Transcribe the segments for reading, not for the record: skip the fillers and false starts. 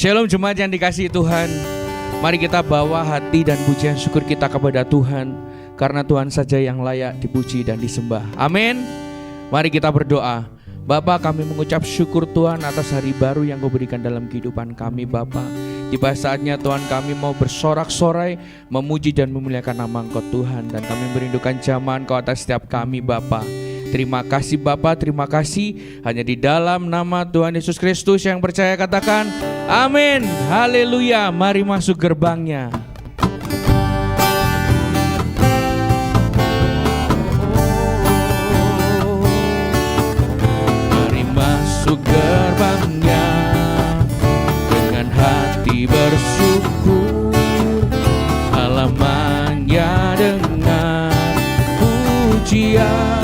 Shalom jemaat yang dikasihi Tuhan. Mari kita bawa hati dan pujian syukur kita kepada Tuhan, karena Tuhan saja yang layak dipuji dan disembah. Amin. Mari kita berdoa. Bapa, kami mengucap syukur Tuhan atas hari baru yang Kau berikan dalam kehidupan kami Bapa. Tiba saatnya Tuhan kami mau bersorak-sorai, memuji dan memuliakan nama Engkau Tuhan. Dan kami merindukan jamahan Kau atas setiap kami Bapa. Terima kasih Bapa, terima kasih. Hanya di dalam nama Tuhan Yesus Kristus yang percaya katakan amin. Haleluya. Mari masuk gerbangnya. Mari masuk gerbangnya dengan hati bersyukur, halamannya dengan pujian.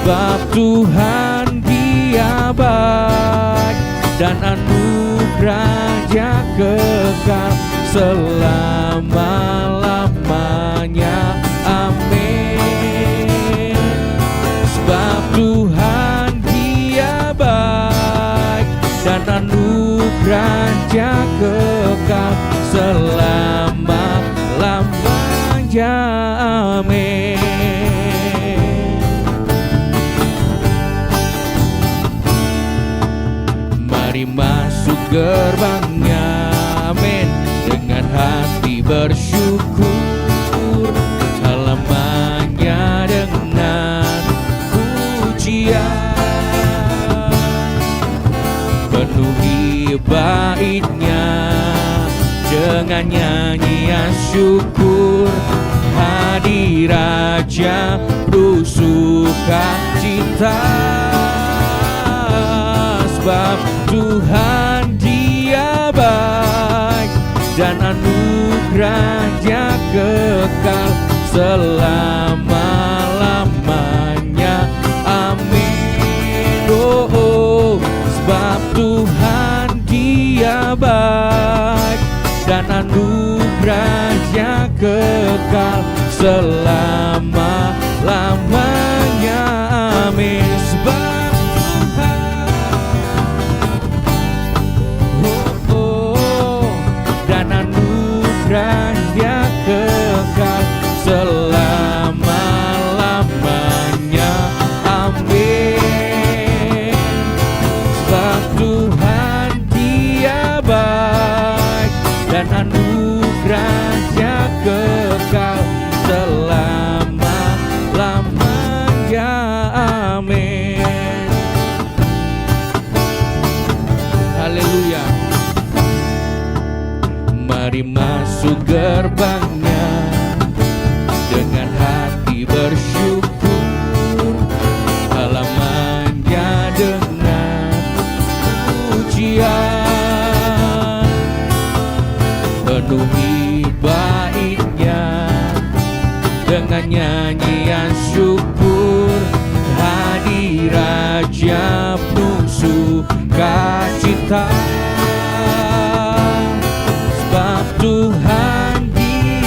Sebab Tuhan Dia baik dan anugerah-Nya kekal selama-lamanya. Amin. Sebab Tuhan Dia baik dan anugerah-Nya kekal selama-lamanya. Amin. Mari masuk gerbangnya, amin, dengan hati bersyukur, halamannya dengan pujian. Penuhi baitnya dengan nyanyian syukur, hadirat Raja bersukacita. Sebab Tuhan Dia baik dan anugerah-Nya kekal selama-lamanya. Amin. Oh, sebab Tuhan Dia baik dan anugerah-Nya kekal selama-lamanya. Amin. Sebab Dia kekal selama-lamanya. Amin. Sebab Tuhan Dia baik dan anugerah-Nya kekal selama-lamanya. Amin. Haleluya. Mari masuk gerbangnya dengan hati bersyukur, halamannya dengan pujian. Penuhi baitnya dengan nyanyian syukur, hadirat Raja penuh sukacita. Tuhan Dia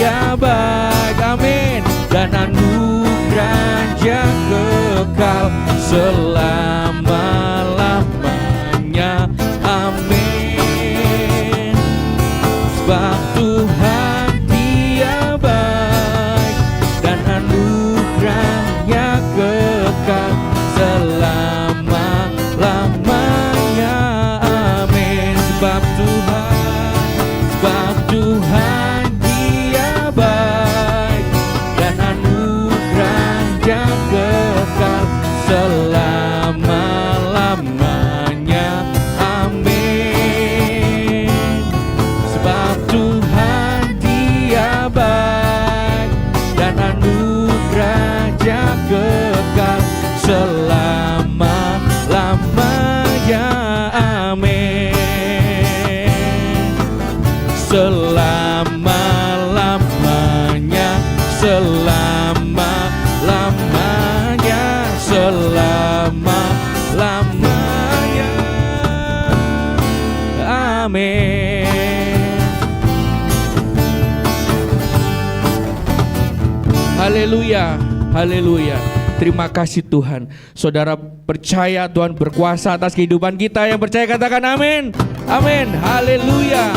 Haleluya, haleluya. Terima kasih Tuhan. Saudara percaya Tuhan berkuasa atas kehidupan kita. Yang percaya katakan amin. Amin, haleluya.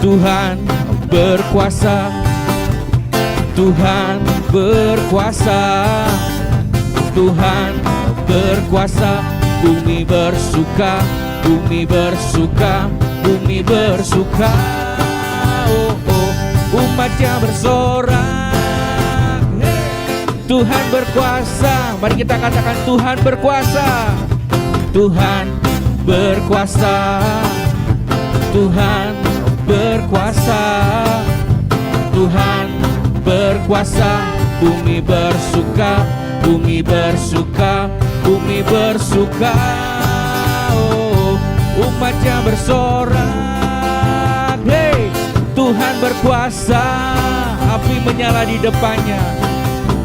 Tuhan berkuasa, Tuhan berkuasa, Tuhan berkuasa. Bumi bersuka, bumi bersuka, bumi bersuka. Oh, oh, umatnya bersorak. Tuhan berkuasa. Mari kita katakan Tuhan berkuasa. Tuhan berkuasa, Tuhan berkuasa, Tuhan berkuasa. Bumi bersuka, bumi bersuka, bumi bersuka. Oh, umatnya bersorak. Hey, Tuhan berkuasa. Api menyala di depannya,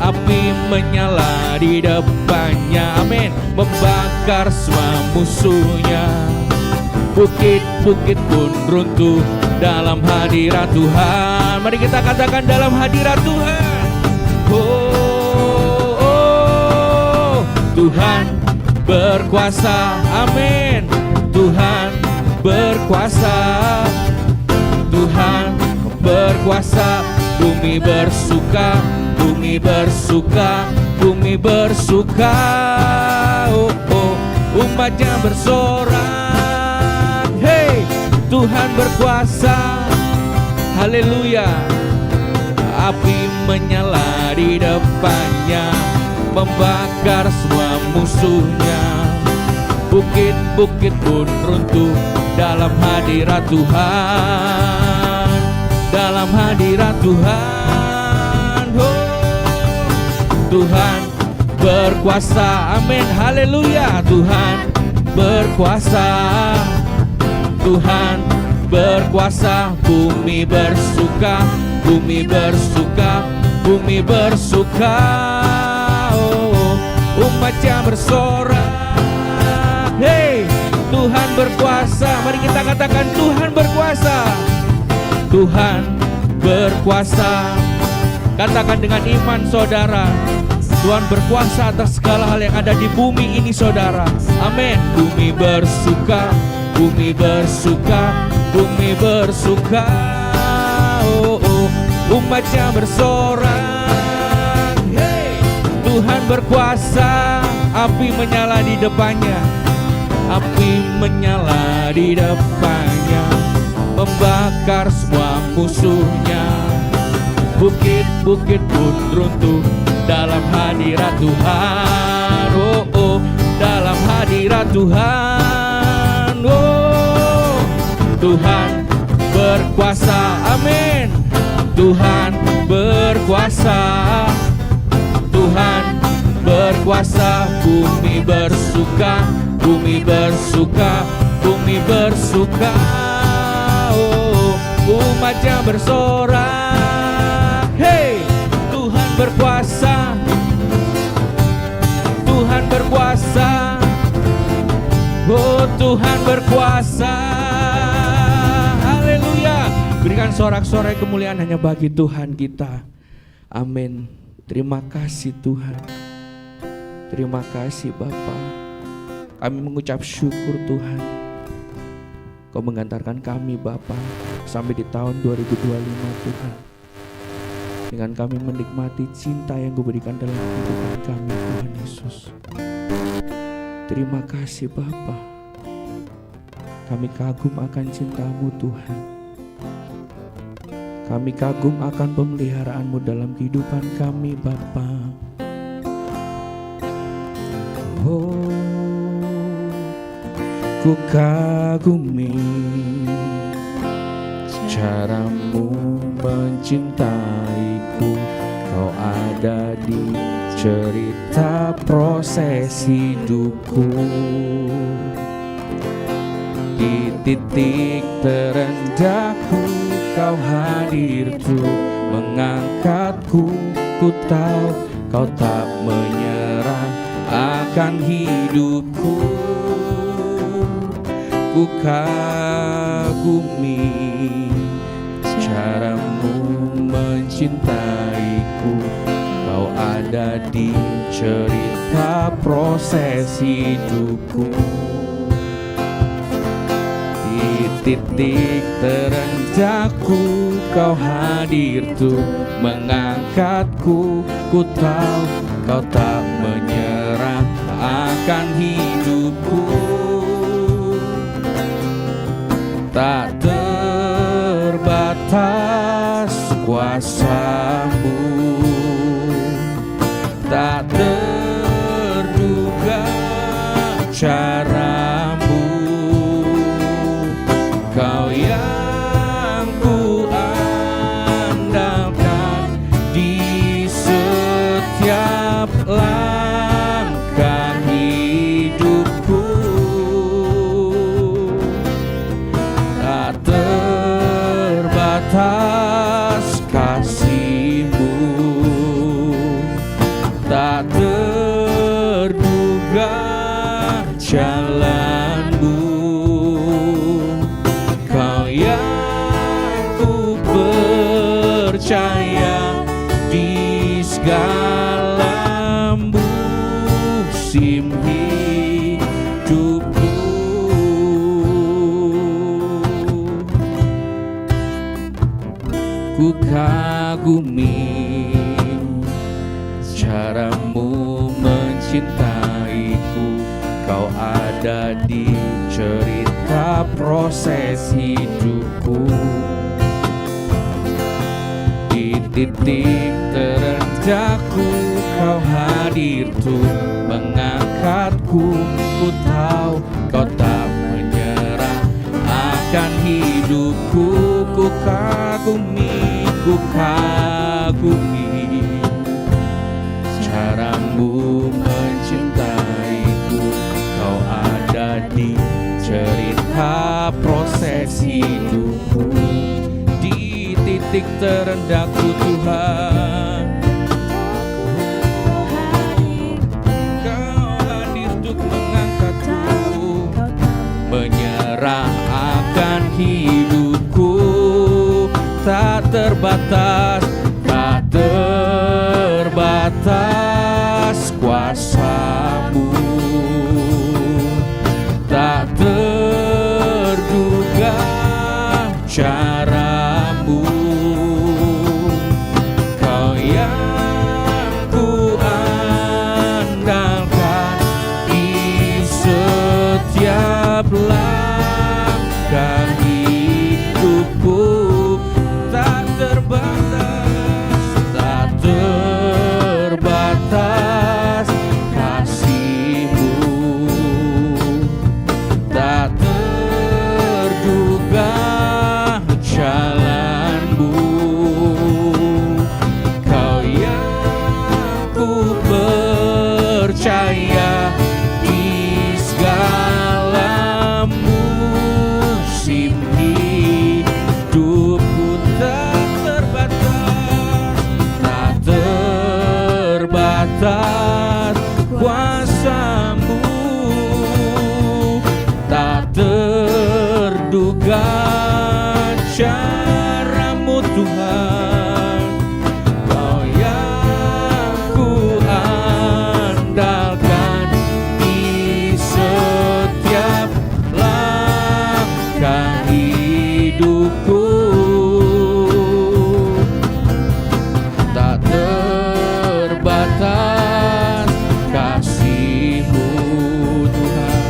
api menyala di depannya. Amin. Membakar semua musuhnya. Bukit-bukit pun runtuh dalam hadirat Tuhan. Mari kita katakan dalam hadirat Tuhan. Oh, oh, Tuhan berkuasa. Amin. Tuhan berkuasa, Tuhan berkuasa. Bumi bersuka, bumi bersuka, bumi bersuka. Oh, oh, umatnya bersorak. Hey, Tuhan berkuasa. Haleluya. Api menyala di depannya, membakar semua musuhnya. Bukit-bukit pun runtuh dalam hadirat Tuhan, dalam hadirat Tuhan. Oh, Tuhan berkuasa. Amin, haleluya. Tuhan berkuasa, Tuhan berkuasa. Bumi bersuka, bumi bersuka, bumi bersuka. Oh, umatnya bersorak. Hey, Tuhan berkuasa. Mari kita katakan Tuhan berkuasa, Tuhan berkuasa. Katakan dengan iman saudara, Tuhan berkuasa atas segala hal yang ada di bumi ini saudara. Amin. Bumi bersuka, bumi bersuka, bumi bersuka. Oh, oh, umatnya bersorak. Hey, Tuhan berkuasa. Api menyala di depannya, api menyala di depannya, membakar semua musuhnya. Bukit-bukit pun runtuh dalam hadirat Tuhan. Oh, oh, dalam hadirat Tuhan. Oh, Tuhan berkuasa. Amin. Tuhan berkuasa, Tuhan berkuasa. Bumi bersuka, bumi bersuka, bumi bersuka. Oh, umatnya bersorak. Hey, Tuhan berkuasa, Tuhan berkuasa. Oh, Tuhan berkuasa. Haleluya. Berikan sorak-sorai kemuliaan hanya bagi Tuhan kita. Amin. Terima kasih Tuhan. Terima kasih Bapa. Kami mengucap syukur Tuhan. Kau mengantarkan kami Bapa sampai di tahun 2025 Tuhan. Dengan kami menikmati cinta yang Kau berikan dalam kehidupan kami Tuhan Yesus. Terima kasih Bapa. Kami kagum akan cinta-Mu Tuhan. Kami kagum akan pemeliharaan-Mu dalam kehidupan kami Bapa. Oh, ku kagumi cara-Mu mencintaiku. Kau ada di cerita proses hidupku. Di titik terendahku Kau hadir tuh mengangkatku. Ku tahu Kau tak menyerah akan hidupku. Ku kagumi mencintaiku. Kau ada di cerita proses hidupku. Di titik terendahku kau hadir tuh mengangkatku. Ku tahu kau tak menyerah akan hidupku. Tak terbatas kuasamu, tak terduga caramu. Kau yang ku andalkan di setiap langkah hidupku. Tak terbatas kasih-Mu, tak terduga jalan-Mu. Kau yang ku percaya di segala musim hidupku. Ku kagumi caramu mencintaiku. Kau ada di cerita proses hidupku. Di titik terendahku kau hadir tuh mengangkatku. Ku tahu kau tak menyerah akan hidupku. Ku kagumi caramu mencintaiku. Kau ada di cerita proses hidupku. Di titik terendahku Tuhan, Kau hadir untuk mengangkatku. Menyerah akan hidupku. Tak terbatas, tak terbatas kuasa-Mu, tak terduga cara-Mu. Kau yang ku andalkan di setiap langkah hidupku. Tak terbatas kasih-Mu, tak terduga jalan-Mu. Kau yang ku percaya di segala musim hidupku. Tak kuasa-Mu, tak terduga cara-Mu Tuhan. Kau yang ku andalkan di setiap langkah hidupku. Tak terbatas kasih-Mu Tuhan,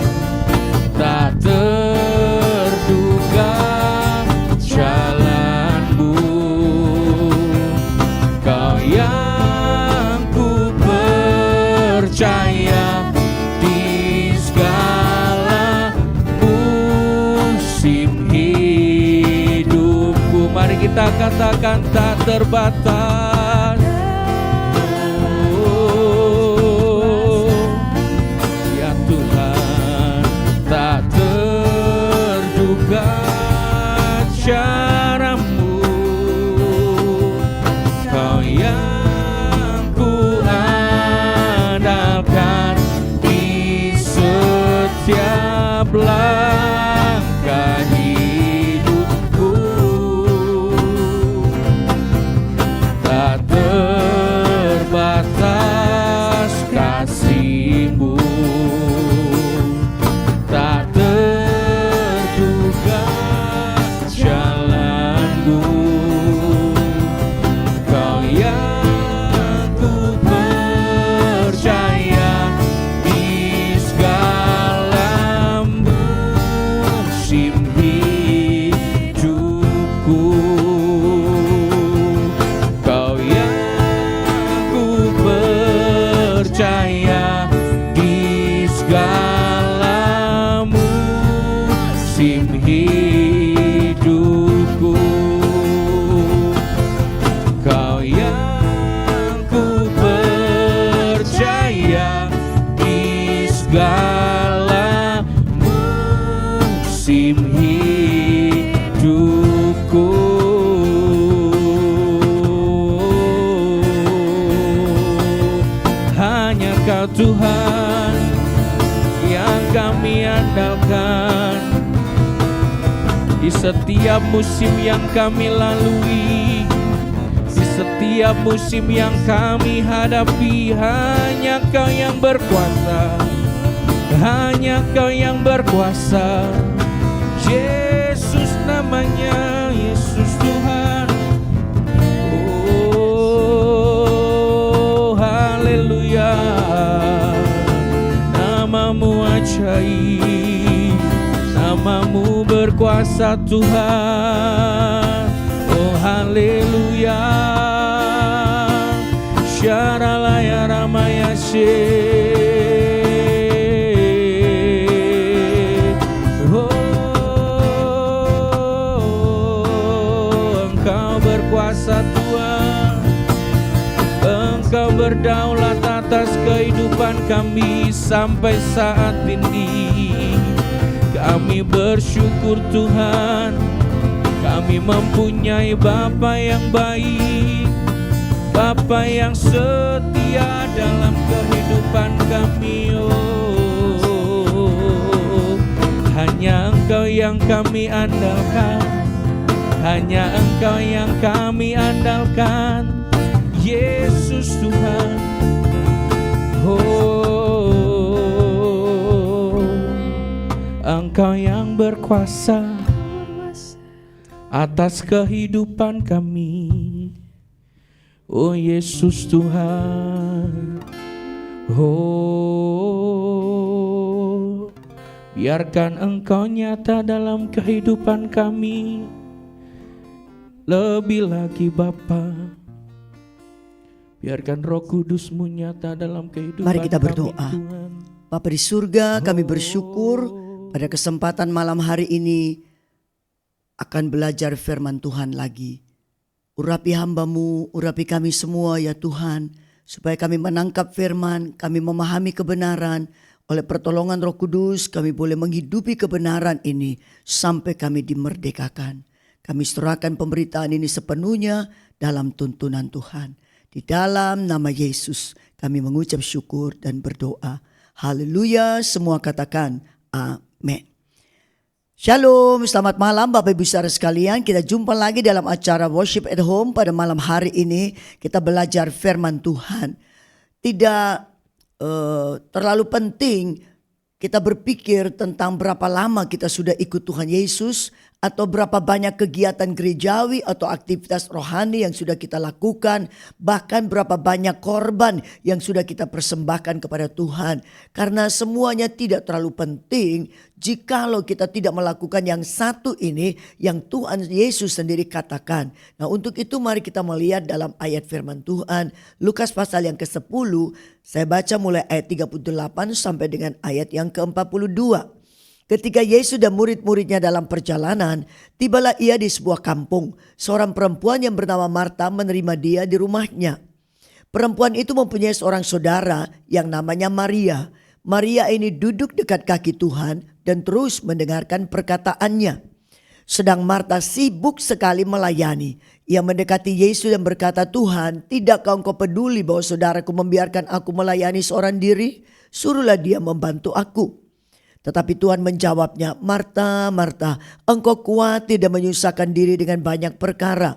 tak terduga jalan-Mu. Kau yang ku percaya di segala musim hidupku. Mari kita katakan tak terbatas. Tak terduga cara-Mu. Kau yang ku andalkan di setiap langkah hidupku. Tuhan yang kami andalkan. Di setiap musim yang kami lalui, di setiap musim yang kami hadapi, hanya Kau yang berkuasa, hanya Kau yang berkuasa. Yesus namanya, Yesus Tuhan. Oh haleluya, namamu ajaib, namamu berkuasa Tuhan. Oh haleluya, syaralaya ramaya Tuhan, Engkau berdaulat atas kehidupan kami sampai saat ini. Kami bersyukur Tuhan, kami mempunyai Bapa yang baik, Bapa yang setia dalam kehidupan kami. Oh, hanya Engkau yang kami andalkan, hanya Engkau yang kami andalkan, Yesus Tuhan. Oh, Engkau yang berkuasa atas kehidupan kami. Oh Yesus Tuhan. Oh, biarkan Engkau nyata dalam kehidupan kami. Lebih lagi Bapa, biarkan Roh Kudus-Mu nyata dalam kehidupan kami. Mari kita berdoa. Bapa di surga, kami bersyukur pada kesempatan malam hari ini akan belajar firman Tuhan lagi. Urapi hamba-Mu, urapi kami semua ya Tuhan, supaya kami menangkap firman, kami memahami kebenaran. Oleh pertolongan Roh Kudus kami boleh menghidupi kebenaran ini sampai kami dimerdekakan. Kami serahkan pemberitaan ini sepenuhnya dalam tuntunan Tuhan. Di dalam nama Yesus kami mengucap syukur dan berdoa. Haleluya, semua katakan amin. Shalom, selamat malam Bapak Ibu saudara sekalian. Kita jumpa lagi dalam acara Worship at Home. Pada malam hari ini kita belajar firman Tuhan. Tidak terlalu penting kita berpikir tentang berapa lama kita sudah ikut Tuhan Yesus, atau berapa banyak kegiatan gerejawi atau aktivitas rohani yang sudah kita lakukan, bahkan berapa banyak korban yang sudah kita persembahkan kepada Tuhan. Karena semuanya tidak terlalu penting jikalau kita tidak melakukan yang satu ini yang Tuhan Yesus sendiri katakan. Nah, untuk itu mari kita melihat dalam ayat firman Tuhan Lukas pasal yang ke-10. Saya baca mulai ayat 38 sampai dengan ayat yang ke-42. Ketika Yesus dan murid-muridnya dalam perjalanan, tibalah ia di sebuah kampung. Seorang perempuan yang bernama Marta menerima dia di rumahnya. Perempuan itu mempunyai seorang saudara yang namanya Maria. Maria ini duduk dekat kaki Tuhan dan terus mendengarkan perkataannya. Sedang Marta sibuk sekali melayani. Ia mendekati Yesus dan berkata, "Tuhan, tidakkah Engkau peduli bahwa saudaraku membiarkan aku melayani seorang diri? Suruhlah dia membantu aku." Tetapi Tuhan menjawabnya, "Marta, Marta, engkau khawatir dan menyusahkan diri dengan banyak perkara."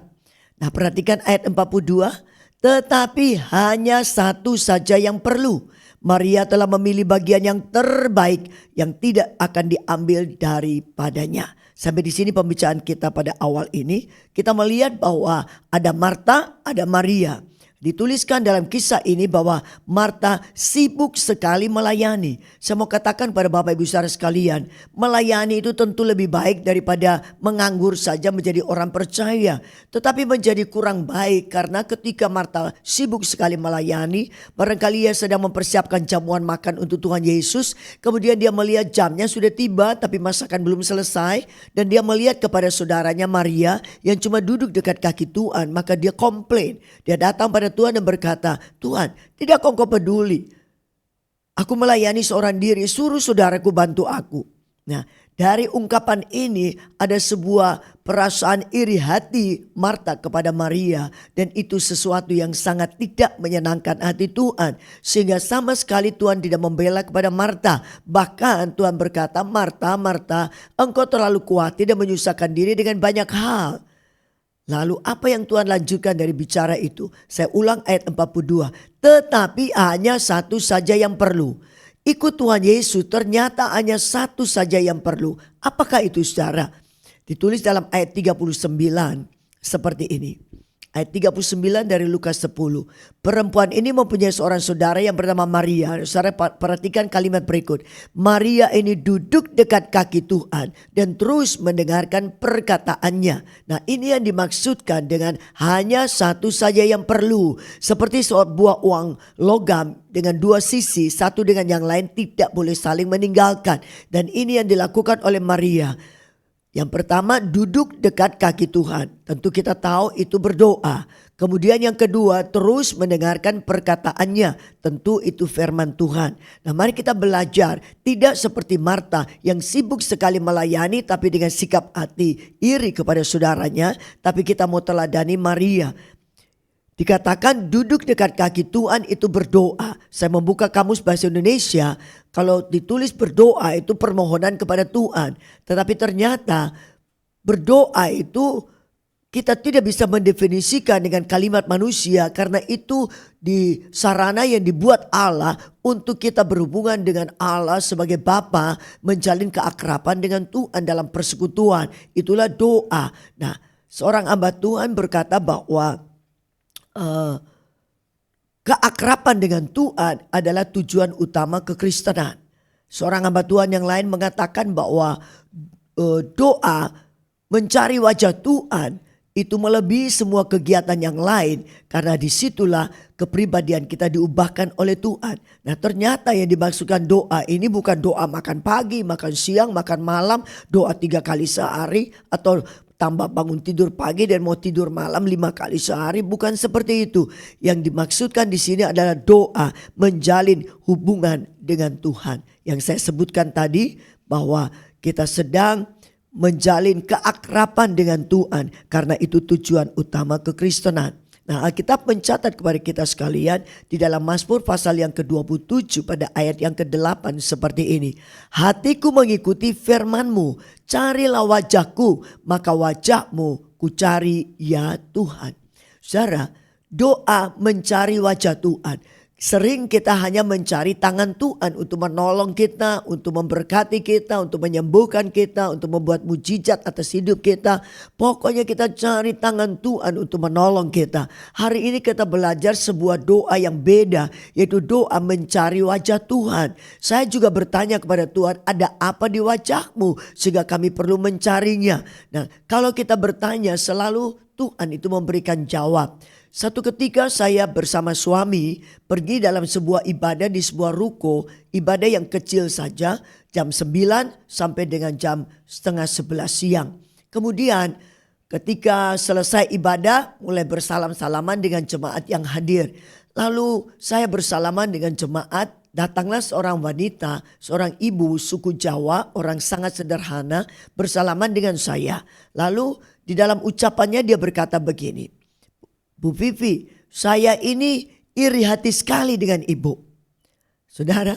Nah, perhatikan ayat 42. Tetapi hanya satu saja yang perlu. Maria telah memilih bagian yang terbaik yang tidak akan diambil daripadanya. Sampai di sini pembicaraan kita pada awal ini. Kita melihat bahwa ada Marta, ada Maria. Dituliskan dalam kisah ini bahwa Marta sibuk sekali melayani. Saya mau katakan pada Bapak Ibu saudara sekalian, melayani itu tentu lebih baik daripada menganggur saja menjadi orang percaya. Tetapi menjadi kurang baik karena ketika Marta sibuk sekali melayani, barangkali ia sedang mempersiapkan jamuan makan untuk Tuhan Yesus. Kemudian dia melihat jamnya sudah tiba tapi masakan belum selesai. Dan dia melihat kepada saudaranya Maria yang cuma duduk dekat kaki Tuhan. Maka dia komplain. Dia datang pada Tuhan dan berkata, "Tuhan, tidakkah Engkau peduli? Aku melayani seorang diri, suruh saudaraku bantu aku." Nah, Dari ungkapan ini ada sebuah perasaan iri hati Marta kepada Maria, dan itu sesuatu yang sangat tidak menyenangkan hati Tuhan, sehingga sama sekali Tuhan tidak membela kepada Marta. Bahkan Tuhan berkata, Marta, Marta, engkau terlalu khawatir dan menyusahkan diri dengan banyak hal. Lalu apa yang Tuhan lanjutkan dari bicara itu? Saya ulang ayat 42. Tetapi hanya satu saja yang perlu. Ikut Tuhan Yesus ternyata hanya satu saja yang perlu. Apakah itu saudara? Ditulis dalam ayat 39 seperti ini. Ayat 39 dari Lukas 10. Perempuan ini mempunyai seorang saudara yang bernama Maria. Saudara perhatikan kalimat berikut. Maria ini duduk dekat kaki Tuhan dan terus mendengarkan perkataannya. Nah, ini yang dimaksudkan dengan hanya satu saja yang perlu. Seperti sebuah uang logam dengan dua sisi, satu dengan yang lain tidak boleh saling meninggalkan. Dan ini yang dilakukan oleh Maria. Yang pertama, duduk dekat kaki Tuhan. Tentu kita tahu itu berdoa. Kemudian yang kedua, terus mendengarkan perkataannya. Tentu itu firman Tuhan. Nah, mari kita belajar. Tidak seperti Marta yang sibuk sekali melayani tapi dengan sikap hati iri kepada saudaranya. Tapi kita mau teladani Maria. Dikatakan duduk dekat kaki Tuhan itu berdoa. Saya membuka kamus bahasa Indonesia. Kalau ditulis berdoa itu permohonan kepada Tuhan. Tetapi ternyata berdoa itu kita tidak bisa mendefinisikan dengan kalimat manusia. Karena itu di sarana yang dibuat Allah untuk kita berhubungan dengan Allah sebagai Bapa, menjalin keakraban dengan Tuhan dalam persekutuan. Itulah doa. Nah, seorang hamba Tuhan berkata bahwa keakraban dengan Tuhan adalah tujuan utama kekristenan. Seorang hamba Tuhan yang lain mengatakan bahwa doa mencari wajah Tuhan itu melebihi semua kegiatan yang lain, karena disitulah kepribadian kita diubahkan oleh Tuhan. Nah, ternyata yang dimaksudkan doa ini bukan doa makan pagi, makan siang, makan malam, doa 3 kali sehari atau tambah bangun tidur pagi dan mau tidur malam 5 kali sehari. Bukan seperti itu. Yang dimaksudkan di sini adalah doa menjalin hubungan dengan Tuhan. Yang saya sebutkan tadi bahwa kita sedang menjalin keakraban dengan Tuhan, karena itu tujuan utama kekristenan. Nah, Alkitab mencatat kepada kita sekalian di dalam Mazmur pasal yang ke-27 pada ayat yang ke-8 seperti ini. Hatiku mengikuti firman-Mu, carilah wajahku, maka wajah-Mu ku cari ya Tuhan. Saudara, doa mencari wajah Tuhan. Sering kita hanya mencari tangan Tuhan untuk menolong kita, untuk memberkati kita, untuk menyembuhkan kita, untuk membuat mujizat atas hidup kita. Pokoknya kita cari tangan Tuhan untuk menolong kita. Hari ini kita belajar sebuah doa yang beda, yaitu doa mencari wajah Tuhan. Saya juga bertanya kepada Tuhan, ada apa di wajah-Mu sehingga kami perlu mencarinya. Nah, kalau kita bertanya selalu Tuhan itu memberikan jawab. Satu ketika saya bersama suami pergi dalam sebuah ibadah di sebuah ruko, ibadah yang kecil saja, jam 9 sampai dengan jam setengah 11 siang. Kemudian ketika selesai ibadah mulai bersalam-salaman dengan jemaat yang hadir. Lalu saya bersalaman dengan jemaat, datanglah seorang wanita, seorang ibu suku Jawa, orang sangat sederhana, bersalaman dengan saya. Lalu di dalam ucapannya dia berkata begini, Bu Vivi, saya ini iri hati sekali dengan ibu. Saudara,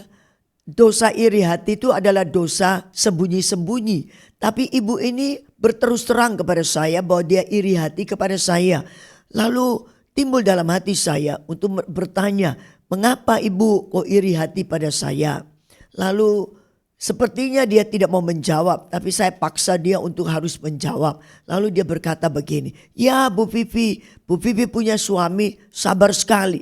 dosa iri hati itu adalah dosa sembunyi-sembunyi. Tapi ibu ini berterus terang kepada saya bahwa dia iri hati kepada saya. Lalu timbul dalam hati saya untuk bertanya, mengapa ibu kok iri hati pada saya? Lalu sepertinya dia tidak mau menjawab, tapi saya paksa dia untuk harus menjawab. Lalu dia berkata begini, ya Bu Vivi punya suami sabar sekali.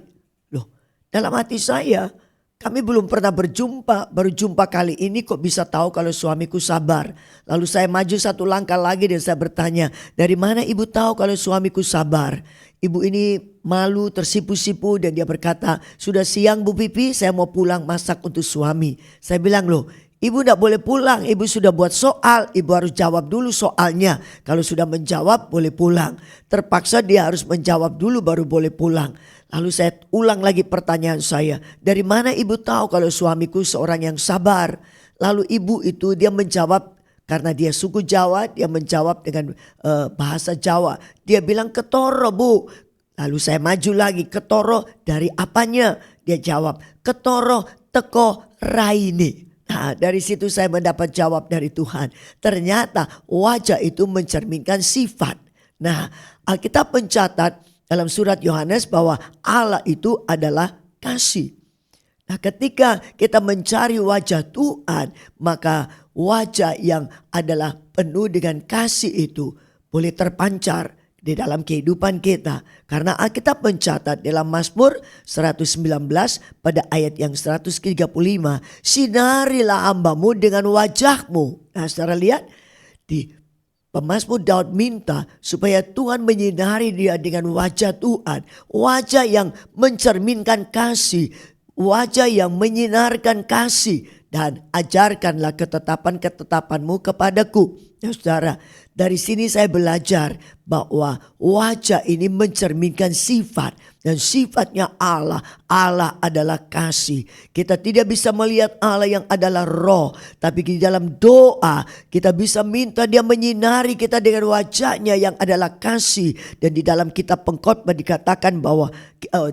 Loh, dalam hati saya, kami belum pernah berjumpa, baru jumpa kali ini kok bisa tahu kalau suamiku sabar. Lalu saya maju satu langkah lagi dan saya bertanya, dari mana ibu tahu kalau suamiku sabar? Ibu ini malu, tersipu-sipu dan dia berkata, sudah siang Bu Vivi, saya mau pulang masak untuk suami. Saya bilang, loh, ibu tidak boleh pulang, ibu sudah buat soal, ibu harus jawab dulu soalnya. Kalau sudah menjawab boleh pulang. Terpaksa dia harus menjawab dulu baru boleh pulang. Lalu saya ulang lagi pertanyaan saya, dari mana ibu tahu kalau suamiku seorang yang sabar? Lalu ibu itu dia menjawab Karena dia suku Jawa, dia menjawab dengan bahasa Jawa. Dia bilang ketoro bu. Lalu saya maju lagi, ketoro dari apanya? Dia jawab, ketoro teko raini. Nah, dari situ saya mendapat jawab dari Tuhan. Ternyata wajah itu mencerminkan sifat. Nah, Alkitab mencatat dalam surat Yohanes bahwa Allah itu adalah kasih. Nah, ketika kita mencari wajah Tuhan, maka wajah yang adalah penuh dengan kasih itu boleh terpancar di dalam kehidupan kita. Karena Alkitab mencatat dalam Mazmur 119 pada ayat yang 135, sinarilah hambamu dengan wajahmu. Nah, saudara lihat di Pemazmur Daud minta supaya Tuhan menyinari dia dengan wajah Tuhan. Wajah yang mencerminkan kasih. Wajah yang menyinarkan kasih. Dan ajarkanlah ketetapan-ketetapanmu kepadaku. Ya saudara, dari sini saya belajar bahwa wajah ini mencerminkan sifat. Dan sifatnya Allah. Allah adalah kasih. Kita tidak bisa melihat Allah yang adalah roh. Tapi di dalam doa kita bisa minta dia menyinari kita dengan wajahnya yang adalah kasih. Dan di dalam kitab Pengkhotbah dikatakan bahwa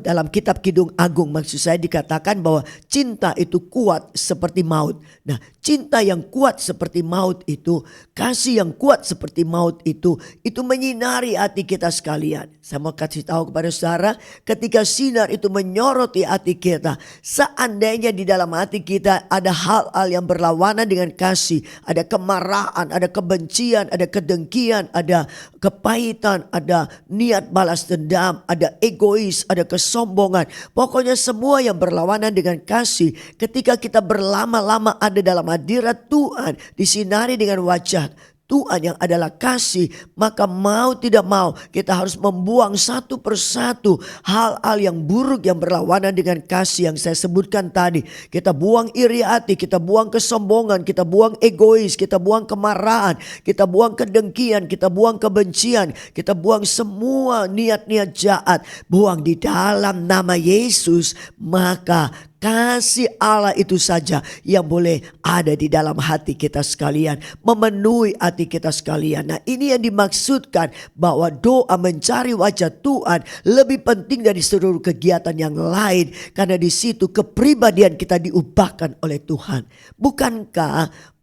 dalam kitab Kidung Agung maksud saya dikatakan bahwa cinta itu kuat seperti maut. Nah, cinta yang kuat seperti maut itu, kasih yang kuat seperti maut itu menyinari hati kita sekalian. Saya mau kasih tahu kepada saudara, ketika sinar itu menyoroti hati kita, seandainya di dalam hati kita ada hal-hal yang berlawanan dengan kasih, ada kemarahan, ada kebencian, ada kedengkian, ada kepahitan, ada niat balas dendam, ada egois, ada kesombongan. Pokoknya semua yang berlawanan dengan kasih, ketika kita berlama-lama ada dalam hadirat Tuhan, disinari dengan wajah Tuhan yang adalah kasih, maka mau tidak mau kita harus membuang satu persatu hal-hal yang buruk yang berlawanan dengan kasih yang saya sebutkan tadi. Kita buang iri hati, kita buang kesombongan, kita buang egois, kita buang kemarahan, kita buang kedengkian, kita buang kebencian, kita buang semua niat-niat jahat, buang di dalam nama Yesus. Maka kasih Allah itu saja yang boleh ada di dalam hati kita sekalian, memenuhi hati kita sekalian. Nah, ini yang dimaksudkan bahwa doa mencari wajah Tuhan lebih penting dari seluruh kegiatan yang lain, karena di situ kepribadian kita diubahkan oleh Tuhan. Bukankah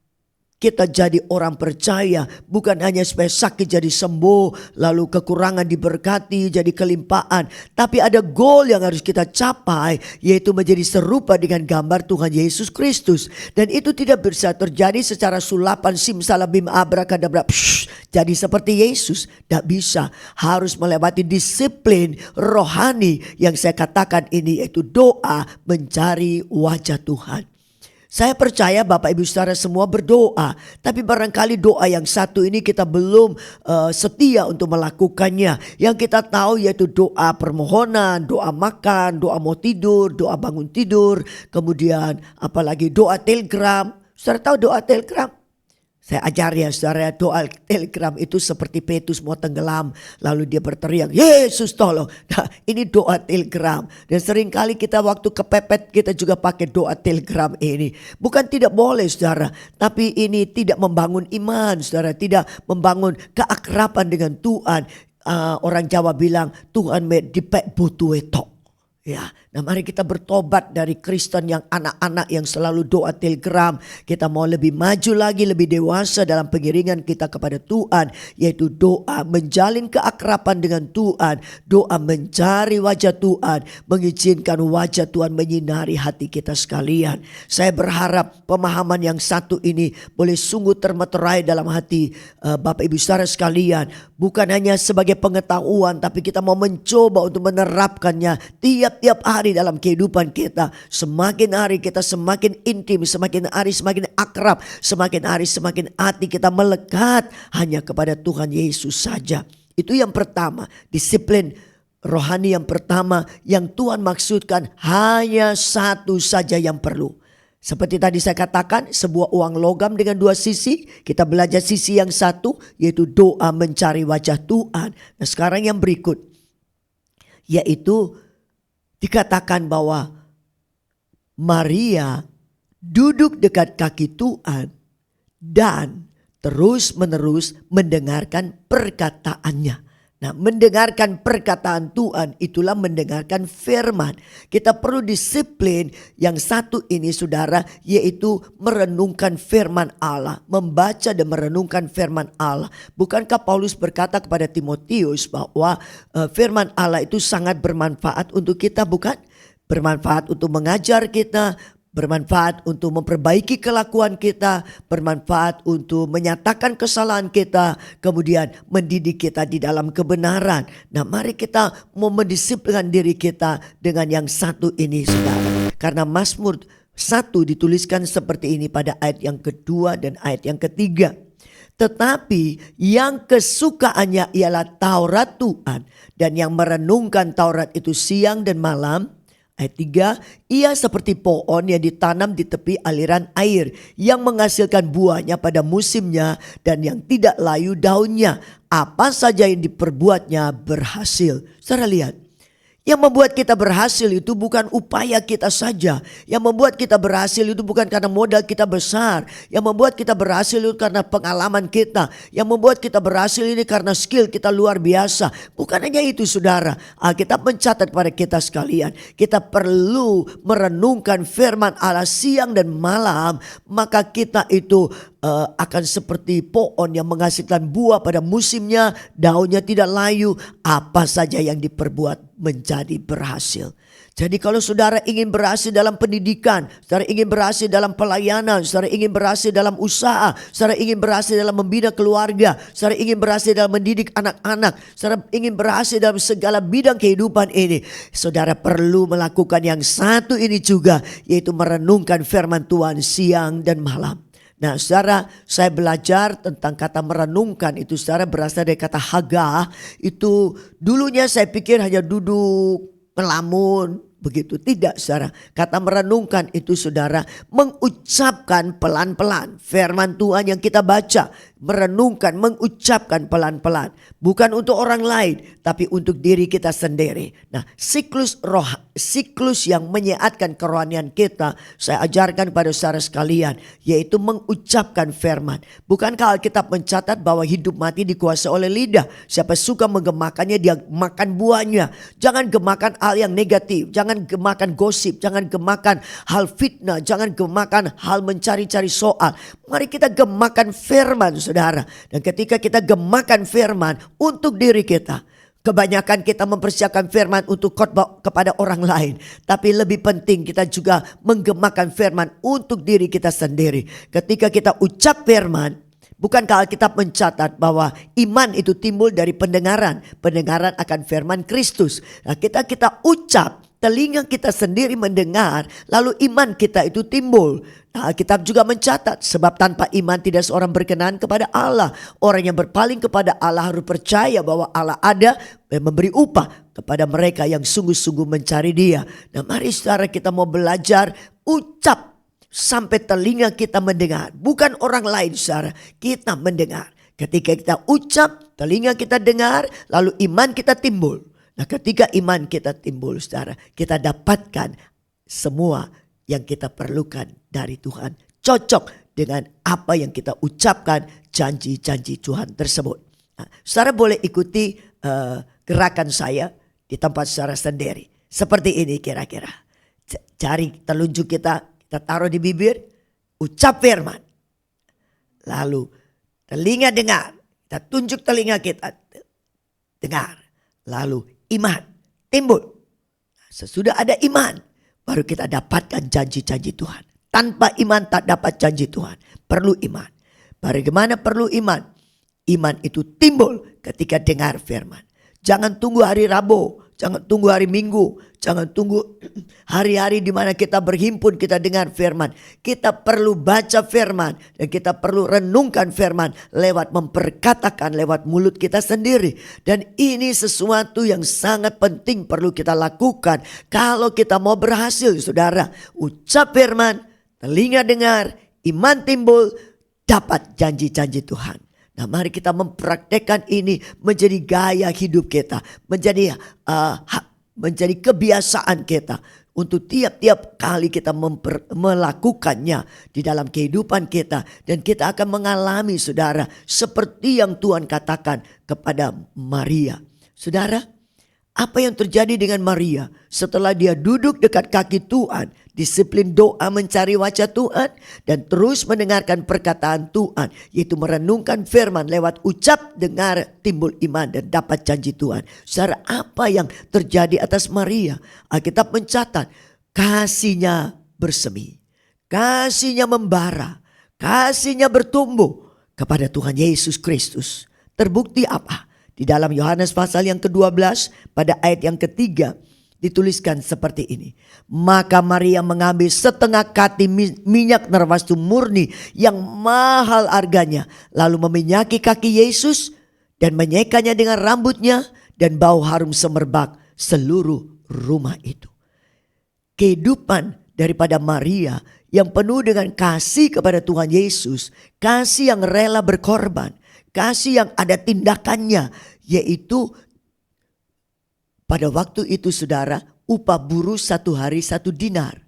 kita jadi orang percaya bukan hanya supaya sakit jadi sembuh, lalu kekurangan diberkati jadi kelimpahan, tapi ada goal yang harus kita capai, yaitu menjadi serupa dengan gambar Tuhan Yesus Kristus. Dan itu tidak bisa terjadi secara sulapan simsalabim abrakadabra jadi seperti Yesus. Tidak bisa, harus melewati disiplin rohani yang saya katakan ini, yaitu doa mencari wajah Tuhan. Saya percaya Bapak Ibu Saudara semua berdoa, tapi barangkali doa yang satu ini kita belum setia untuk melakukannya. Yang kita tahu yaitu doa permohonan, doa makan, doa mau tidur, doa bangun tidur, kemudian apalagi doa telegram. Saudara tahu doa telegram? Saya ajar ya saudara, doa telegram itu seperti Petrus mau tenggelam, lalu dia berteriak, Yesus tolong. Nah, ini doa telegram. Dan seringkali kita waktu kepepet kita juga pakai doa telegram ini. Bukan tidak boleh saudara, tapi ini tidak membangun iman saudara, tidak membangun keakraban dengan Tuhan. Orang Jawa bilang Tuhan me dipek butuh etok. Ya, nah mari kita bertobat dari Kristen yang anak-anak yang selalu doa telegram. Kita mau lebih maju lagi, lebih dewasa dalam pengiringan kita kepada Tuhan, yaitu doa menjalin keakraban dengan Tuhan, doa mencari wajah Tuhan, mengizinkan wajah Tuhan menyinari hati kita sekalian. Saya berharap pemahaman yang satu ini boleh sungguh termeterai dalam hati Bapak Ibu Saudara sekalian, bukan hanya sebagai pengetahuan, tapi kita mau mencoba untuk menerapkannya tiap hari dalam kehidupan kita. Semakin hari kita semakin intim, semakin hari semakin akrab, semakin hari semakin hati kita melekat hanya kepada Tuhan Yesus saja. Itu yang pertama, disiplin rohani yang pertama yang Tuhan maksudkan, hanya satu saja yang perlu. Seperti tadi saya katakan, sebuah uang logam dengan dua sisi. Kita belajar sisi yang satu, yaitu doa mencari wajah Tuhan. Nah sekarang yang berikut, yaitu dikatakan bahwa Maria duduk dekat kaki Tuhan dan terus-menerus mendengarkan perkataannya. Nah, mendengarkan perkataan Tuhan itulah mendengarkan firman. Kita perlu disiplin yang satu ini saudara, yaitu merenungkan firman Allah. Membaca dan merenungkan firman Allah. Bukankah Paulus berkata kepada Timotius bahwa firman Allah itu sangat bermanfaat untuk kita, bukan? Bermanfaat untuk mengajar kita, bermanfaat untuk memperbaiki kelakuan kita, bermanfaat untuk menyatakan kesalahan kita, kemudian mendidik kita di dalam kebenaran. Nah, mari kita mau mendisiplinkan diri kita dengan yang satu ini, saudara. Karena Mazmur 1 dituliskan seperti ini pada ayat yang kedua dan ayat yang ketiga. Tetapi yang kesukaannya ialah Taurat Tuhan, dan yang merenungkan Taurat itu siang dan malam. Ayat 3, ia seperti pohon yang ditanam di tepi aliran air, yang menghasilkan buahnya pada musimnya dan yang tidak layu daunnya. Apa saja yang diperbuatnya berhasil. Saudara lihat, yang membuat kita berhasil itu bukan upaya kita saja. Yang membuat kita berhasil itu bukan karena modal kita besar. Yang membuat kita berhasil itu karena pengalaman kita. Yang membuat kita berhasil ini karena skill kita luar biasa. Bukan hanya itu, saudara. Alkitab mencatat kepada kita sekalian, kita perlu merenungkan firman Allah siang dan malam. Maka kita itu akan seperti pohon yang menghasilkan buah pada musimnya, daunnya tidak layu. Apa saja yang diperbuat menjadi berhasil. Jadi kalau saudara ingin berhasil dalam pendidikan, saudara ingin berhasil dalam pelayanan, saudara ingin berhasil dalam usaha, saudara ingin berhasil dalam membina keluarga, saudara ingin berhasil dalam mendidik anak-anak, saudara ingin berhasil dalam segala bidang kehidupan ini, saudara perlu melakukan yang satu ini juga, yaitu merenungkan firman Tuhan siang dan malam. Nah, saudara, saya belajar tentang kata merenungkan itu, saudara, berasal dari kata haga. Itu dulunya saya pikir hanya duduk melamun begitu. Tidak, saudara. Kata merenungkan itu, saudara, mengucapkan pelan-pelan firman Tuhan yang kita baca. Merenungkan, mengucapkan pelan-pelan. Bukan untuk orang lain, tapi untuk diri kita sendiri. Nah, siklus yang menyehatkan kerohanian kita, saya ajarkan pada saudara sekalian, yaitu mengucapkan firman. Bukankah Alkitab mencatat bahwa hidup mati dikuasai oleh lidah? Siapa suka menggemakannya, dia makan buahnya. Jangan gemakan hal yang negatif, jangan gemakan gosip, jangan gemakan hal fitnah, jangan gemakan hal mencari-cari soal. Mari kita gemakan firman, saudara. Dan ketika kita gemakan firman untuk diri kita, kebanyakan kita mempersiapkan firman untuk khotbah kepada orang lain. Tapi lebih penting kita juga menggemakan firman untuk diri kita sendiri. Ketika kita ucap firman, bukankah Alkitab mencatat bahwa iman itu timbul dari pendengaran. Pendengaran akan firman Kristus. Nah, kita ucap, telinga kita sendiri mendengar, lalu iman kita itu timbul. Nah, Alkitab juga mencatat, sebab tanpa iman tidak seorang berkenan kepada Allah. Orang yang berpaling kepada Allah harus percaya bahwa Allah ada dan memberi upah kepada mereka yang sungguh-sungguh mencari Dia. Nah, mari saudara, kita mau belajar ucap sampai telinga kita mendengar. Bukan orang lain, saudara, kita mendengar. Ketika kita ucap, telinga kita dengar, lalu iman kita timbul. Nah, ketika iman kita timbul, saudara, kita dapatkan semua yang kita perlukan dari Tuhan. Cocok dengan apa yang kita ucapkan, janji-janji Tuhan tersebut. Nah, saudara boleh ikuti gerakan saya di tempat saudara sendiri. Seperti ini kira-kira. Jari telunjuk kita taruh di bibir, ucap firman. Lalu telinga dengar, kita tunjuk telinga kita dengar. Lalu iman timbul. Sesudah ada iman, baru kita dapatkan janji-janji Tuhan. Tanpa iman tak dapat janji Tuhan. Perlu iman. Bagaimana perlu iman? Iman itu timbul ketika dengar firman. Jangan tunggu hari Rabu, jangan tunggu hari Minggu, jangan tunggu hari-hari di mana kita berhimpun kita dengar firman. Kita perlu baca firman dan kita perlu renungkan firman lewat memperkatakan lewat mulut kita sendiri. Dan ini sesuatu yang sangat penting perlu kita lakukan kalau kita mau berhasil, saudara. Ucap firman, telinga dengar, iman timbul, dapat janji-janji Tuhan. Nah, mari kita mempraktekkan ini menjadi gaya hidup kita, menjadi kebiasaan kita. untuk tiap-tiap kali kita melakukannya di dalam kehidupan kita. Dan kita akan mengalami saudara seperti yang Tuhan katakan kepada Maria. Saudara, apa yang terjadi dengan Maria setelah dia duduk dekat kaki Tuhan, disiplin doa mencari wajah Tuhan, dan terus mendengarkan perkataan Tuhan, yaitu merenungkan firman lewat ucap, dengar, timbul iman dan dapat janji Tuhan. Saudara, apa yang terjadi atas Maria? Alkitab mencatat kasihnya bersemi, kasihnya membara, kasihnya bertumbuh kepada Tuhan Yesus Kristus. Terbukti apa? Di dalam Yohanes pasal yang ke-12 pada ayat yang ketiga dituliskan seperti ini. Maka Maria mengambil setengah kati minyak narwastu murni yang mahal harganya, lalu meminyaki kaki Yesus dan menyekanya dengan rambutnya, dan bau harum semerbak seluruh rumah itu. Kehidupan daripada Maria yang penuh dengan kasih kepada Tuhan Yesus, kasih yang rela berkorban, kasih yang ada tindakannya, yaitu pada waktu itu saudara, upah buruh 1 hari 1 dinar.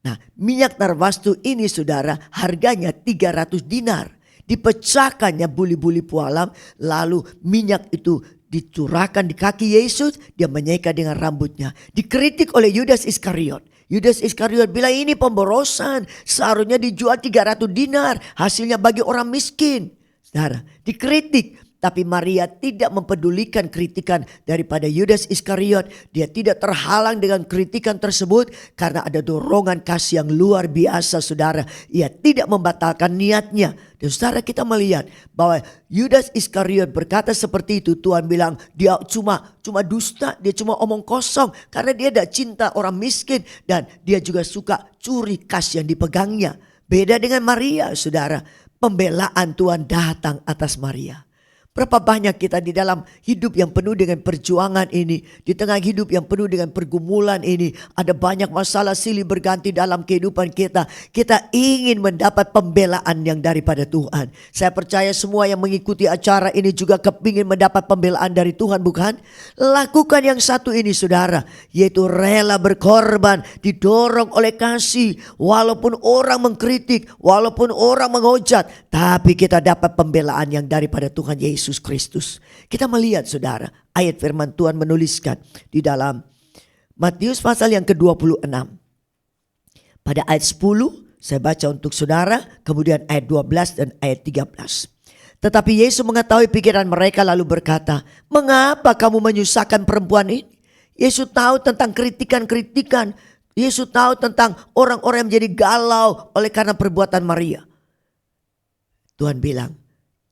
Nah, minyak narwastu ini saudara harganya 300 dinar. Dipecahkannya buli-buli pualam, lalu minyak itu dicurahkan di kaki Yesus, dia menyeka dengan rambutnya. Dikritik oleh Yudas Iskariot. Yudas Iskariot bilang ini pemborosan, seharusnya dijual 300 dinar, hasilnya bagi orang miskin. Saudara, dikritik. Tapi Maria tidak mempedulikan kritikan daripada Yudas Iskariot. Dia tidak terhalang dengan kritikan tersebut karena ada dorongan kasih yang luar biasa saudara. Ia tidak membatalkan niatnya. Dan saudara, kita melihat bahwa Yudas Iskariot berkata seperti itu. Tuhan bilang dia cuma dusta, dia cuma omong kosong. Karena dia tidak cinta orang miskin dan dia juga suka curi kas yang dipegangnya. Beda dengan Maria saudara. Pembelaan Tuhan datang atas Maria. Berapa banyak kita di dalam hidup yang penuh dengan perjuangan ini, di tengah hidup yang penuh dengan pergumulan ini, ada banyak masalah silih berganti dalam kehidupan kita. Kita ingin mendapat pembelaan yang daripada Tuhan. Saya percaya semua yang mengikuti acara ini juga kepingin mendapat pembelaan dari Tuhan, bukan? Lakukan yang satu ini saudara, yaitu rela berkorban, didorong oleh kasih. Walaupun orang mengkritik, walaupun orang menghujat, tapi kita dapat pembelaan yang daripada Tuhan Yesus Kristus. Kita melihat saudara, ayat firman Tuhan menuliskan di dalam Matius pasal yang ke-26. Pada ayat 10 saya baca untuk saudara, kemudian ayat 12 dan ayat 13. Tetapi Yesus mengetahui pikiran mereka lalu berkata, "Mengapa kamu menyusahkan perempuan ini?" Yesus tahu tentang kritikan-kritikan. Yesus tahu tentang orang-orang yang menjadi galau oleh karena perbuatan Maria. Tuhan bilang,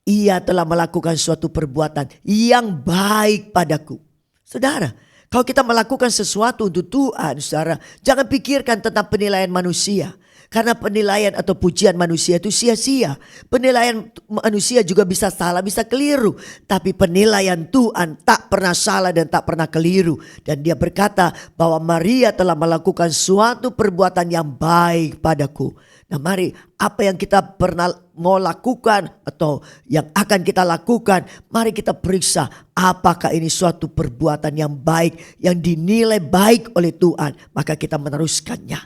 ia telah melakukan suatu perbuatan yang baik padaku. Saudara, kalau kita melakukan sesuatu untuk Tuhan, saudara, jangan pikirkan tentang penilaian manusia. Karena penilaian atau pujian manusia itu sia-sia. Penilaian manusia juga bisa salah, bisa keliru. Tapi penilaian Tuhan tak pernah salah dan tak pernah keliru. Dan dia berkata bahwa Maria telah melakukan suatu perbuatan yang baik padaku. Nah mari, apa yang kita pernah mau lakukan atau yang akan kita lakukan, mari kita periksa apakah ini suatu perbuatan yang baik, yang dinilai baik oleh Tuhan. Maka kita meneruskannya.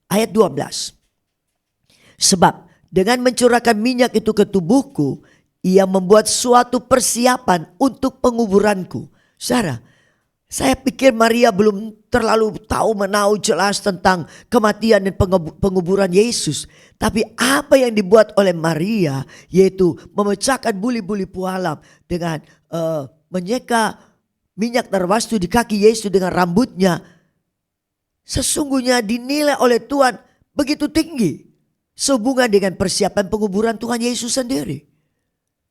Ayat 12. Sebab dengan mencurahkan minyak itu ke tubuhku, ia membuat suatu persiapan untuk penguburanku. Saudara, saya pikir Maria belum terlalu tahu jelas tentang kematian dan penguburan Yesus. Tapi apa yang dibuat oleh Maria, yaitu memecahkan buli-buli pualam dengan menyeka minyak narwastu di kaki Yesus dengan rambutnya, sesungguhnya dinilai oleh Tuhan begitu tinggi. Sehubungan dengan persiapan penguburan Tuhan Yesus sendiri.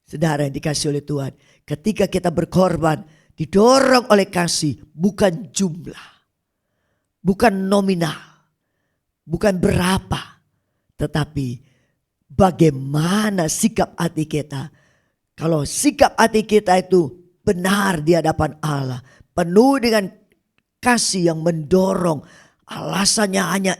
Saudara yang dikasih oleh Tuhan, ketika kita berkorban, didorong oleh kasih, bukan jumlah, bukan nominal, bukan berapa, tetapi bagaimana sikap hati kita. Kalau sikap hati kita itu benar di hadapan Allah, penuh dengan kasih yang mendorong, alasannya hanya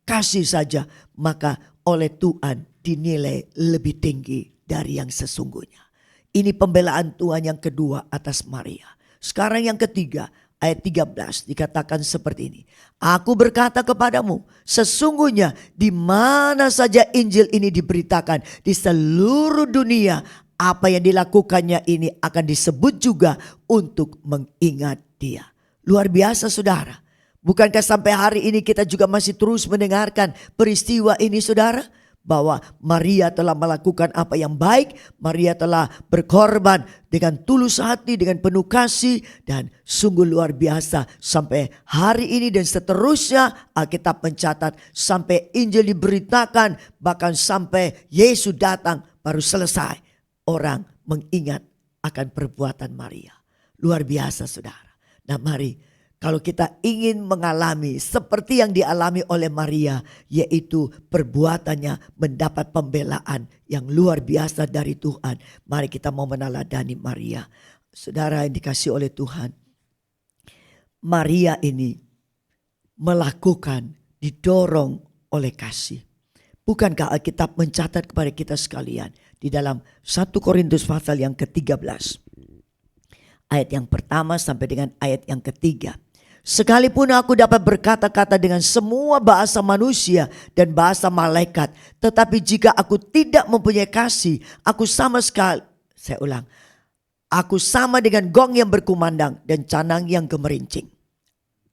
kasih saja, maka oleh Tuhan dinilai lebih tinggi dari yang sesungguhnya. Ini pembelaan Tuhan yang kedua atas Maria. Sekarang yang ketiga, ayat 13 dikatakan seperti ini. Aku berkata kepadamu, sesungguhnya di mana saja Injil ini diberitakan di seluruh dunia, apa yang dilakukannya ini akan disebut juga untuk mengingat dia. Luar biasa saudara. Bukankah sampai hari ini kita juga masih terus mendengarkan peristiwa ini saudara? Bahwa Maria telah melakukan apa yang baik, Maria telah berkorban dengan tulus hati, dengan penuh kasih, dan sungguh luar biasa sampai hari ini dan seterusnya. Alkitab mencatat sampai Injil diberitakan, bahkan sampai Yesus datang baru selesai orang mengingat akan perbuatan Maria. Luar biasa saudara. Nah mari, kalau kita ingin mengalami seperti yang dialami oleh Maria, yaitu perbuatannya mendapat pembelaan yang luar biasa dari Tuhan, mari kita mau meneladani Maria. Saudara yang dikasihi oleh Tuhan, Maria ini melakukan, didorong oleh kasih. Bukankah Alkitab mencatat kepada kita sekalian di dalam 1 Korintus pasal yang ke-13, ayat yang pertama sampai dengan ayat yang ketiga. Sekalipun aku dapat berkata-kata dengan semua bahasa manusia dan bahasa malaikat, tetapi jika aku tidak mempunyai kasih, aku sama sekali, saya ulang, aku sama dengan gong yang berkumandang dan canang yang gemerincing.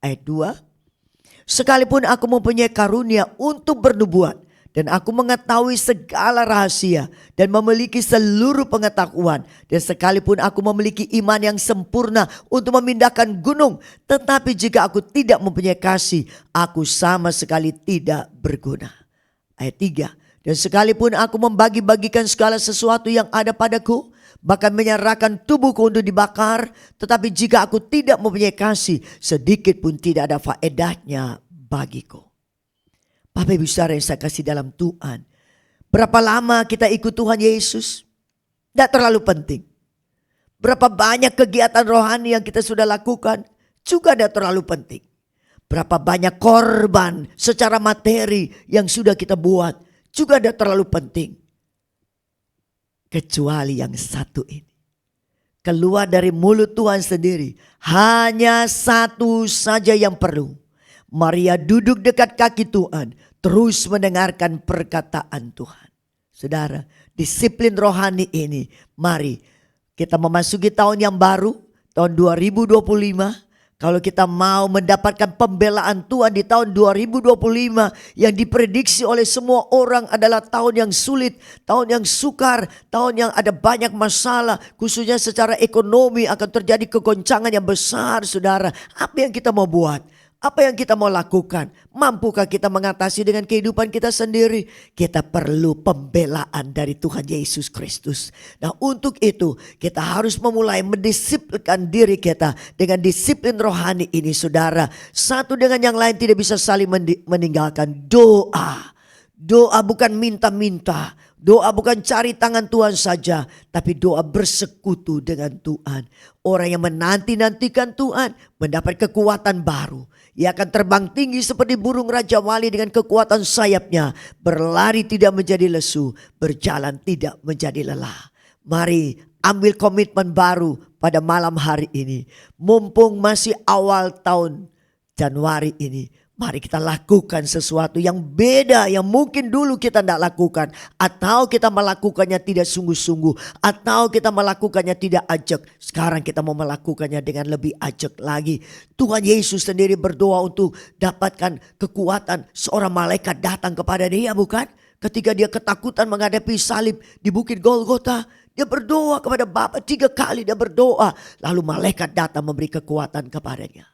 Ayat 2, sekalipun aku mempunyai karunia untuk bernubuat, dan aku mengetahui segala rahasia dan memiliki seluruh pengetahuan. Dan sekalipun aku memiliki iman yang sempurna untuk memindahkan gunung, tetapi jika aku tidak mempunyai kasih, aku sama sekali tidak berguna. Ayat 3. Dan sekalipun aku membagi-bagikan segala sesuatu yang ada padaku, bahkan menyerahkan tubuhku untuk dibakar, tetapi jika aku tidak mempunyai kasih, sedikit pun tidak ada faedahnya bagiku. Bapak Ibu Saudara yang saya kasih dalam Tuhan, berapa lama kita ikut Tuhan Yesus? Tidak terlalu penting. Berapa banyak kegiatan rohani yang kita sudah lakukan? Juga tidak terlalu penting. Berapa banyak korban secara materi yang sudah kita buat? Juga tidak terlalu penting. Kecuali yang satu ini. Keluar dari mulut Tuhan sendiri. Hanya satu saja yang perlu. Maria duduk dekat kaki Tuhan, terus mendengarkan perkataan Tuhan. Saudara, disiplin rohani ini, mari kita memasuki tahun yang baru, tahun 2025. Kalau kita mau mendapatkan pembelaan Tuhan di tahun 2025 yang diprediksi oleh semua orang adalah tahun yang sulit, tahun yang sukar, tahun yang ada banyak masalah, khususnya secara ekonomi akan terjadi kegoncangan yang besar, saudara. Apa yang kita mau buat? Apa yang kita mau lakukan? Mampukah kita mengatasi dengan kehidupan kita sendiri? Kita perlu pembelaan dari Tuhan Yesus Kristus. Nah untuk itu kita harus memulai mendisiplinkan diri kita dengan disiplin rohani ini saudara. Satu dengan yang lain tidak bisa saling meninggalkan. Doa. Doa bukan minta-minta. Doa bukan cari tangan Tuhan saja, tapi doa bersekutu dengan Tuhan. Orang yang menanti-nantikan Tuhan mendapat kekuatan baru. Ia akan terbang tinggi seperti burung Raja Wali dengan kekuatan sayapnya. Berlari tidak menjadi lesu, berjalan tidak menjadi lelah. Mari ambil komitmen baru pada malam hari ini. Mumpung masih awal tahun Januari ini. Mari kita lakukan sesuatu yang beda yang mungkin dulu kita tidak lakukan. Atau kita melakukannya tidak sungguh-sungguh. Atau kita melakukannya tidak ajak. Sekarang kita mau melakukannya dengan lebih ajak lagi. Tuhan Yesus sendiri berdoa untuk dapatkan kekuatan. Seorang malaikat datang kepada dia bukan? Ketika dia ketakutan menghadapi salib di bukit Golgota. Dia berdoa kepada Bapa 3 kali dia berdoa. Lalu malaikat datang memberi kekuatan kepadanya.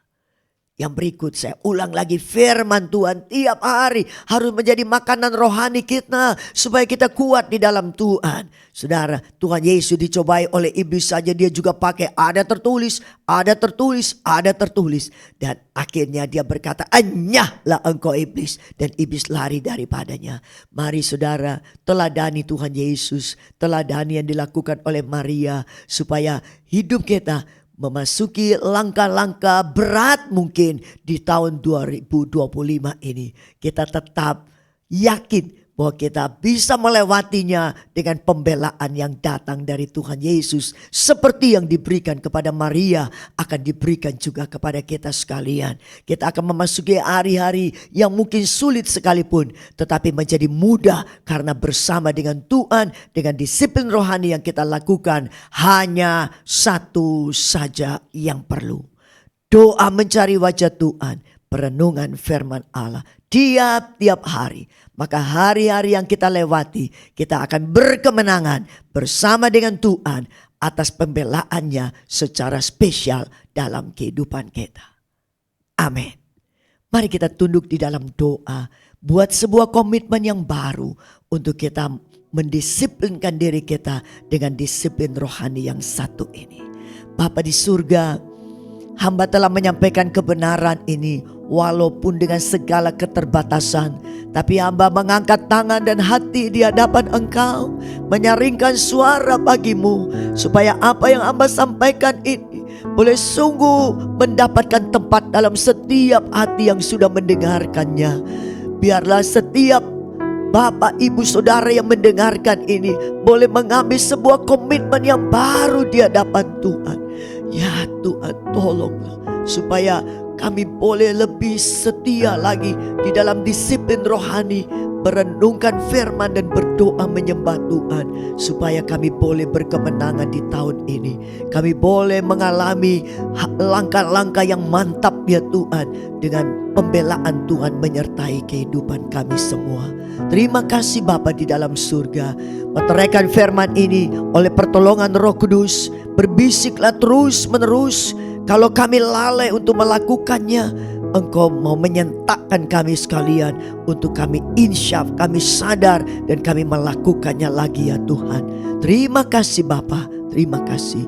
Yang berikut saya ulang lagi, firman Tuhan tiap hari harus menjadi makanan rohani kita supaya kita kuat di dalam Tuhan. Saudara, Tuhan Yesus dicobai oleh iblis saja dia juga pakai ada tertulis, ada tertulis, ada tertulis. Dan akhirnya dia berkata, "Enyahlah engkau iblis." Dan iblis lari daripadanya. Mari saudara, teladani Tuhan Yesus, teladani yang dilakukan oleh Maria supaya hidup kita memasuki langkah-langkah berat mungkin di tahun 2025 ini. Kita tetap yakin bahwa kita bisa melewatinya dengan pembelaan yang datang dari Tuhan Yesus. Seperti yang diberikan kepada Maria akan diberikan juga kepada kita sekalian. Kita akan memasuki hari-hari yang mungkin sulit sekalipun, tetapi menjadi mudah karena bersama dengan Tuhan, dengan disiplin rohani yang kita lakukan, hanya satu saja yang perlu. Doa mencari wajah Tuhan, perenungan firman Allah tiap-tiap hari. Maka hari-hari yang kita lewati, kita akan berkemenangan bersama dengan Tuhan atas pembelaannya secara spesial dalam kehidupan kita. Amin. Mari kita tunduk di dalam doa, buat sebuah komitmen yang baru untuk kita mendisiplinkan diri kita dengan disiplin rohani yang satu ini. Bapa di surga, hamba telah menyampaikan kebenaran ini walaupun dengan segala keterbatasan. Tapi hamba mengangkat tangan dan hati di hadapan Engkau, menyaringkan suara bagimu, supaya apa yang hamba sampaikan ini boleh sungguh mendapatkan tempat dalam setiap hati yang sudah mendengarkannya. Biarlah setiap Bapak, Ibu, Saudara yang mendengarkan ini boleh mengambil sebuah komitmen yang baru di hadapan Tuhan. Ya Tuhan, tolonglah supaya kami boleh lebih setia lagi di dalam disiplin rohani, merenungkan firman dan berdoa menyembah Tuhan, supaya kami boleh berkemenangan di tahun ini. Kami boleh mengalami langkah-langkah yang mantap ya Tuhan, dengan pembelaan Tuhan menyertai kehidupan kami semua. Terima kasih Bapa di dalam surga. Meteraikan firman ini oleh pertolongan Roh Kudus, berbisiklah terus menerus. Kalau kami lalai untuk melakukannya, Engkau mau menyentakkan kami sekalian untuk kami insyaf, kami sadar dan kami melakukannya lagi ya Tuhan. Terima kasih Bapa, terima kasih.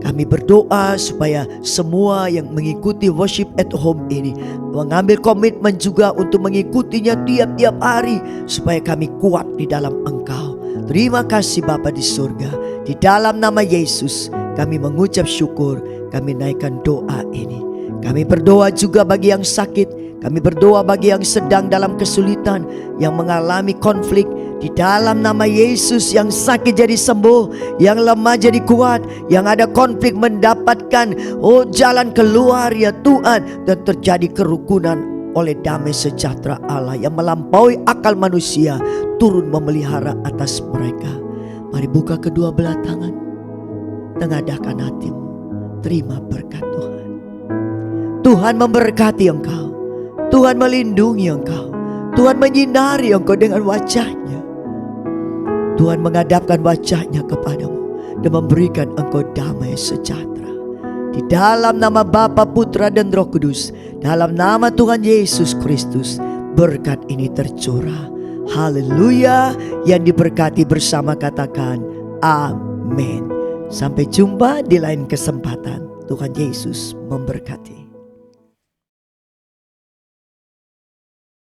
Kami berdoa supaya semua yang mengikuti worship at home ini mengambil komitmen juga untuk mengikutinya tiap-tiap hari, supaya kami kuat di dalam Engkau. Terima kasih Bapa di surga. Di dalam nama Yesus kami mengucap syukur, kami naikkan doa ini. Kami berdoa juga bagi yang sakit, kami berdoa bagi yang sedang dalam kesulitan, yang mengalami konflik. Di dalam nama Yesus, yang sakit jadi sembuh, yang lemah jadi kuat, yang ada konflik mendapatkan jalan keluar ya Tuhan, dan terjadi kerukunan oleh damai sejahtera Allah yang melampaui akal manusia turun memelihara atas mereka. Mari buka kedua belah tangan, tengadahkan hatimu, terima berkat Tuhan. Tuhan memberkati engkau, Tuhan melindungi engkau, Tuhan menyinari engkau dengan wajahnya. Tuhan menghadapkan wajahnya kepadamu dan memberikan engkau damai sejahtera. Di dalam nama Bapa, Putra dan Roh Kudus, dalam nama Tuhan Yesus Kristus, berkat ini tercurah. Haleluya. Yang diberkati bersama katakan amin. Sampai jumpa di lain kesempatan. Tuhan Yesus memberkati.